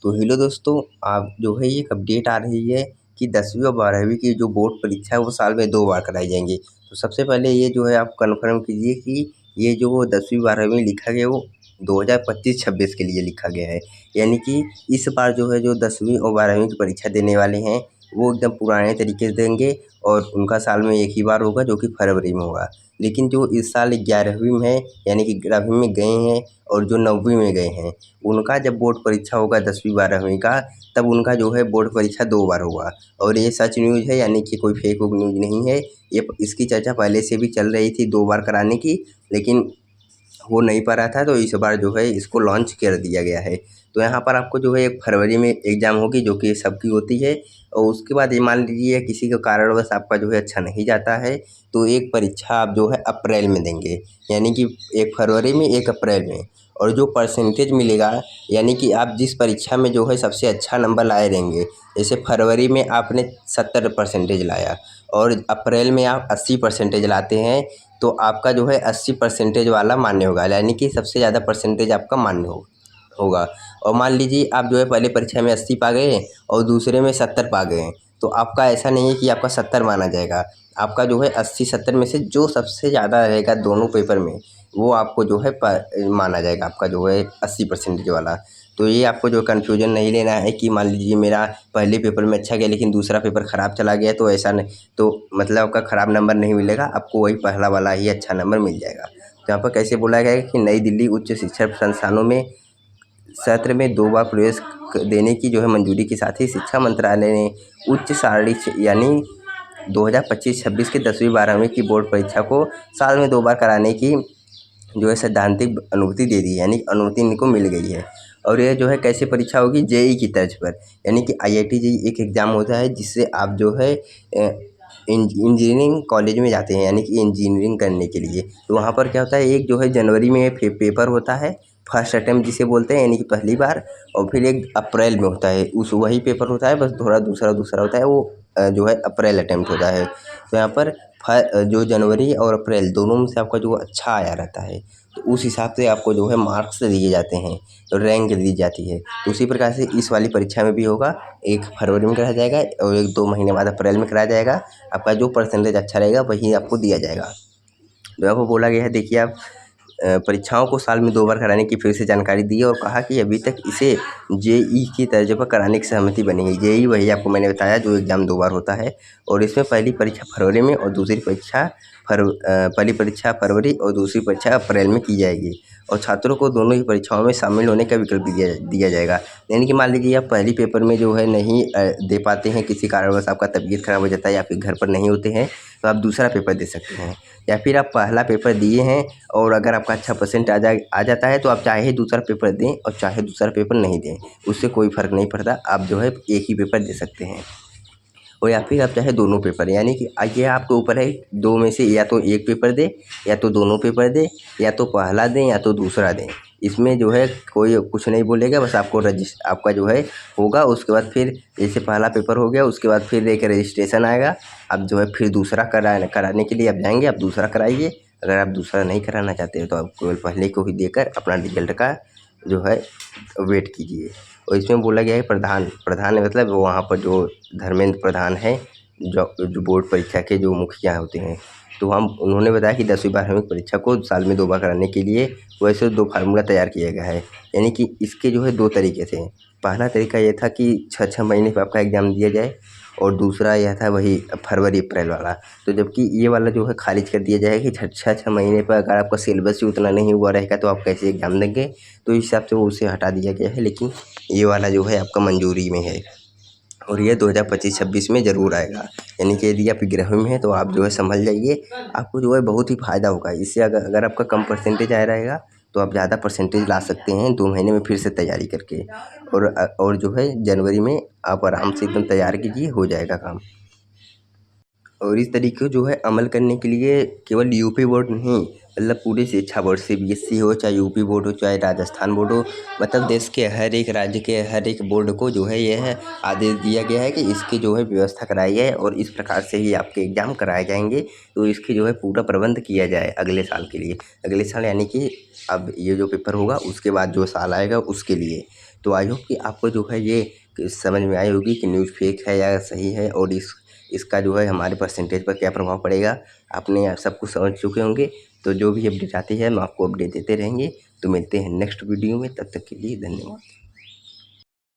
तो हेलो दोस्तों, आप जो है एक अपडेट आ रही है कि 10वीं और 12वीं की जो बोर्ड परीक्षा है वो साल में 2 बार कराई जाएँगी। तो सबसे पहले ये जो है आप कन्फर्म कीजिए कि ये जो 10वीं 12वीं लिखा गया है वो 2025-26 के लिए लिखा गया है। यानी कि इस बार जो है जो 10वीं और 12वीं की परीक्षा देने वाले हैं वो एकदम पुराने तरीके से देंगे और उनका साल में एक ही बार होगा जो कि फरवरी में होगा। लेकिन जो इस साल 11वीं में है यानी कि 11वीं में गए हैं और जो 9वीं में गए हैं उनका जब बोर्ड परीक्षा होगा 10वीं 12वीं का, तब उनका जो है बोर्ड परीक्षा 2 बार होगा। और ये सच न्यूज़ है, यानी कि कोई फेक वूक न्यूज़ नहीं है। ये इसकी चर्चा पहले से भी चल रही थी 2 बार कराने की, लेकिन हो नहीं पा रहा था, तो इस बार जो है इसको लॉन्च कर दिया गया है। तो यहाँ पर आपको जो है एक फरवरी में एग्ज़ाम होगी जो कि सबकी होती है, और उसके बाद ये मान लीजिए किसी के कारणवश आपका जो है अच्छा नहीं जाता है, तो एक परीक्षा आप जो है अप्रैल में देंगे। यानी कि एक फरवरी में, एक अप्रैल में। और जो परसेंटेज मिलेगा, यानी कि आप जिस परीक्षा में जो है सबसे अच्छा नंबर लाए रहेंगे, जैसे फरवरी में आपने 70% लाया और अप्रैल में आप 80% लाते हैं, तो आपका जो है 80% वाला मान्य होगा, यानी कि सबसे ज़्यादा परसेंटेज आपका मान्य होगा। और मान लीजिए आप जो है पहले परीक्षा में 80 पा गए और दूसरे में 70 पा गए, तो आपका ऐसा नहीं है कि आपका 70 माना जाएगा। आपका जो है 80-70 में से जो सबसे ज़्यादा रहेगा दोनों पेपर में, वो आपको जो है माना जाएगा, आपका जो है 80% वाला। तो ये आपको जो कन्फ्यूजन नहीं लेना है कि मान लीजिए मेरा पहले पेपर में अच्छा गया लेकिन दूसरा पेपर ख़राब चला गया, तो ऐसा नहीं, तो मतलब आपका ख़राब नंबर नहीं मिलेगा, आपको वही पहला वाला ही अच्छा नंबर मिल जाएगा। तो यहाँ पर कैसे बोला गया है कि नई दिल्ली उच्च शिक्षा संस्थानों में सत्र में 2 बार प्रवेश देने की जो है मंजूरी के साथ ही शिक्षा मंत्रालय ने उच्च सारणी यानी 2025-26 की 10वीं 12वीं की बोर्ड परीक्षा को साल में 2 बार कराने की जो है सैद्धांतिक अनुमति दे दी है, यानी अनुमति इनको मिल गई है। और ये जो है कैसे परीक्षा होगी, जेई की तर्ज पर, यानी कि आईआईटी जेई एक एग्ज़ाम होता है जिससे आप जो है इंजीनियरिंग कॉलेज में जाते हैं, यानी कि इंजीनियरिंग करने के लिए। तो वहाँ पर क्या होता है, एक जो है जनवरी में पेपर होता है, फर्स्ट अटेम्प्ट जिसे बोलते हैं, यानी कि पहली बार। और फिर एक अप्रैल में होता है, उस वही पेपर होता है, बस थोड़ा दूसरा दूसरा होता है, वो जो है अप्रैल अटेम्प्ट होता है। तो यहाँ पर जो जनवरी और अप्रैल दोनों में से आपका जो अच्छा आया रहता है, तो उस हिसाब से आपको जो है मार्क्स दिए जाते हैं, तो रैंक दी जाती है। तो उसी प्रकार से इस वाली परीक्षा में भी होगा, एक फरवरी में कराया जाएगा और एक 2 महीने बाद अप्रैल में कराया जाएगा। आपका जो परसेंटेज अच्छा रहेगा वही आपको दिया जाएगा। तो आपको बोला गया है, देखिए आप परीक्षाओं को साल में 2 बार कराने की फिर से जानकारी दी है और कहा कि अभी तक इसे जेई की तर्ज पर कराने की सहमति बनी है। जेई वही आपको मैंने बताया जो एग्ज़ाम 2 बार होता है, और इसमें पहली परीक्षा फरवरी में और दूसरी परीक्षा पहली परीक्षा फरवरी और दूसरी परीक्षा अप्रैल में की जाएगी। और छात्रों को दोनों ही परीक्षाओं में शामिल होने का विकल्प दिया जाएगा। यानी कि मान लीजिए आप पहली पेपर में जो है नहीं दे पाते हैं, किसी कारणवश आपका तबीयत ख़राब हो जाता है या फिर घर पर नहीं होते हैं, तो आप दूसरा पेपर दे सकते हैं। या फिर आप पहला पेपर दिए हैं और अगर आपका अच्छा परसेंट आ जाता है, तो आप चाहे दूसरा पेपर दें और चाहे दूसरा पेपर नहीं दें, उससे कोई फ़र्क नहीं पड़ता, आप जो है एक ही पेपर दे सकते हैं। और या फिर आप चाहे दोनों पेपर, यानी कि ये आपके ऊपर है, 2 में से या तो एक पेपर दें, या तो दोनों पेपर दें, या तो पहला दें या तो दूसरा दें। इसमें जो है कोई कुछ नहीं बोलेगा, बस आपको आपका जो है होगा। उसके बाद फिर जैसे पहला पेपर हो गया, उसके बाद फिर एक रजिस्ट्रेशन आएगा। आप जो है फिर दूसरा कराने के लिए आप जाएंगे, आप दूसरा कराइए। अगर आप दूसरा नहीं कराना चाहते हैं तो आप केवल पहले को ही देकर अपना रिजल्ट का जो है वेट कीजिए। और इसमें बोला गया है प्रधान मतलब वहाँ पर जो धर्मेंद्र प्रधान है, जो बोर्ड परीक्षा के जो मुखिया होते हैं, तो उन्होंने बताया कि 10वीं 12वीं परीक्षा को साल में 2 बार कराने के लिए वैसे 2 फार्मूला तैयार किया गया है। यानी कि इसके जो है 2 तरीके थे। पहला तरीका ये था कि 6-6 महीने पे आपका एग्ज़ाम दिया जाए, और दूसरा यह था वही फरवरी अप्रैल वाला। तो जबकि ये वाला जो है खारिज कर दिया जाएगा कि 6-6 महीने पर अगर आपका सिलेबस ही उतना नहीं हुआ रहेगा तो आप कैसे एग्ज़ाम देंगे। तो इस हिसाब से वो उसे हटा दिया गया है, लेकिन ये वाला जो है आपका मंजूरी में है, और ये 2025-26 में ज़रूर आएगा। यानी कि यदि आप 11वीं में हैं तो आप जो है संभल जाइए, आपको जो है बहुत ही फ़ायदा होगा इससे। अगर आपका कम परसेंटेज आया रहेगा तो आप ज़्यादा परसेंटेज ला सकते हैं 2 महीने में फिर से तैयारी करके। और जो है जनवरी में आप आराम से एकदम तैयार कीजिए, हो जाएगा काम। और इस तरीके को जो है अमल करने के लिए केवल यूपी बोर्ड नहीं, मतलब पूरे शिक्षा बोर्ड, सीबीएसई हो, चाहे यूपी बोर्ड हो, चाहे राजस्थान बोर्ड हो, मतलब देश के हर एक राज्य के हर एक बोर्ड को जो है यह आदेश दिया गया है कि इसकी जो है व्यवस्था कराई है और इस प्रकार से ही आपके एग्ज़ाम कराए जाएंगे। तो इसकी जो है पूरा प्रबंध किया जाए अगले साल के लिए। अगले साल यानी कि अब ये जो पेपर होगा उसके बाद जो साल आएगा उसके लिए। तो आई होप कि आपको जो है ये समझ में आई होगी कि न्यूज़ फेक है या सही है, और इसका जो है हमारे परसेंटेज पर क्या प्रभाव पड़ेगा, आपने सब कुछ समझ चुके होंगे। तो जो भी अपडेट आती है हम आपको अपडेट देते रहेंगे। तो मिलते हैं नेक्स्ट वीडियो में, तब तक के लिए धन्यवाद।